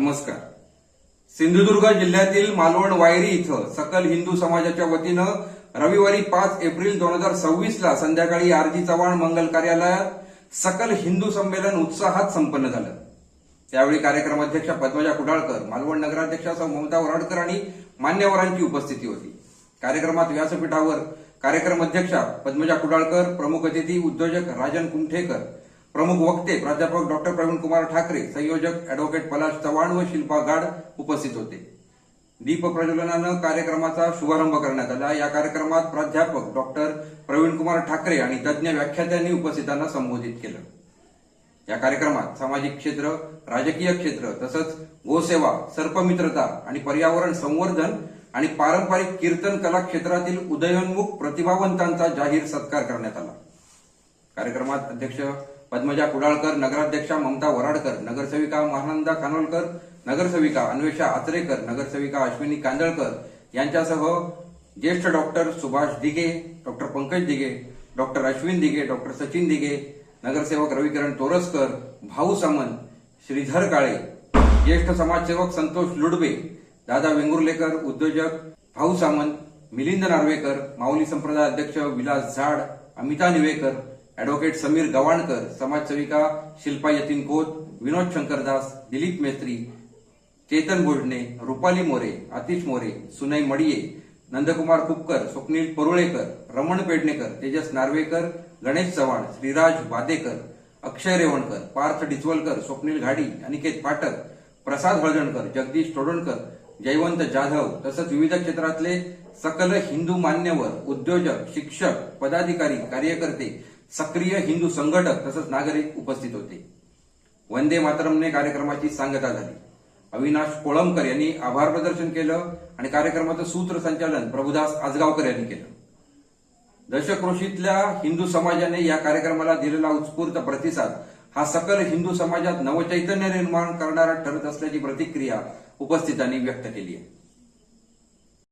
नमस्कार. सिंधुदुर्ग जिल्ह्यातील मालवण वायरी इथं सकल हिंदू समाजाच्या वतीनं रविवारी 5 एप्रिल 2026 ला संध्याकाळी आरजी चव्हाण मंगल कार्यालयात सकल हिंदू संमेलन उत्साहात संपन्न झालं. त्यावेळी कार्यक्रमाध्यक्षा पद्मजा कुडाळकर, मालवण नगराध्यक्षा सौ ममता वराडकर आणि मान्यवरांची उपस्थिती होती. कार्यक्रमात व्यासपीठावर कार्यक्रम अध्यक्षा पद्मजा कुडाळकर, प्रमुख अतिथी उद्योजक राजन कुंठेकर, प्रमुख वक्ते प्राध्यापक डॉक्टर प्रवीण कुमार ठाकरे, संयोजक अॅडव्होकेट पलाश चव्हाण व शिल्पा गाड उपस्थित होते. दीप प्रज्वलनानं कार्यक्रमाचा शुभारंभ करण्यात आला. या कार्यक्रमात प्राध्यापक डॉक्टर प्रवीण कुमार ठाकरे आणि तज्ज्ञ व्याख्यात्यांनी उपस्थितांना संबोधित केलं. या कार्यक्रमात सामाजिक क्षेत्र, राजकीय क्षेत्र तसंच गोसेवा, सर्पमित्रता आणि पर्यावरण संवर्धन आणि पारंपरिक कीर्तन कला क्षेत्रातील उदयोन्मुख प्रतिभावंतांचा जाहीर सत्कार करण्यात आला. कार्यक्रमात अध्यक्ष पद्मजा कुडाळकर, नगराध्यक्षा ममता वराडकर, नगरसेविका महानंदा कानोलकर, नगरसेविका अन्वेषा आचरेकर, नगरसेविका अश्विनी कांदळकर यांच्यासह ज्येष्ठ doctor Subhash Dighe, doctor Pankaj Dighe, doctor Ashwin Dighe, doctor Sachin Dighe, नगरसेवक रविकिरण तोरसकर, भाऊ सामंत, श्रीधर काळे, ज्येष्ठ समाजसेवक संतोष लुडबे, दादा वेंगुर्लेकर, उद्योजक भाऊ सामंत, मिलिंद नार्वेकर, माऊली संप्रदाय अध्यक्ष विलास झाड, अमिता निवेकर, अॅडव्होकेट समीर गवाणकर, समाजसेविका शिल्पा यतीन खोत, विनोद शंकरदास, दिलीप मेस्त्री, चेतन भोजने, रुपाली मोरे, आतिश मोरे, सुनई मडिये, नंदकुमार कुपकर, स्वप्नील परुळेकर, रमण पेडणेकर, तेजस नार्वेकर, गणेश चव्हाण, श्रीराज वादेकर, अक्षय रेवणकर, पार्थ डिचवलकर, स्वप्नील घाडी, अनिकेत पाठक, प्रसाद हळदणकर, जगदीश तोडणकर, जयवंत जाधव तसंच विविध क्षेत्रातले सकल हिंदू मान्यवर, उद्योजक, शिक्षक, पदाधिकारी, कार्यकर्ते, सक्रिय हिंदू संघटक तसंच नागरिक उपस्थित होते. वंदे मातरमने कार्यक्रमाची सांगता झाली. अविनाश कोळंबकर यांनी आभार प्रदर्शन केलं आणि कार्यक्रमाचं सूत्रसंचालन प्रभुदास आजगावकर यांनी केलं. दशक्रोशीतल्या हिंदू समाजाने या कार्यक्रमाला दिलेला उत्स्फूर्त प्रतिसाद हा सकल हिंदू समाजात नवचैतन्य निर्माण करणारा ठरत असल्याची प्रतिक्रिया उपस्थितांनी व्यक्त केली आहे.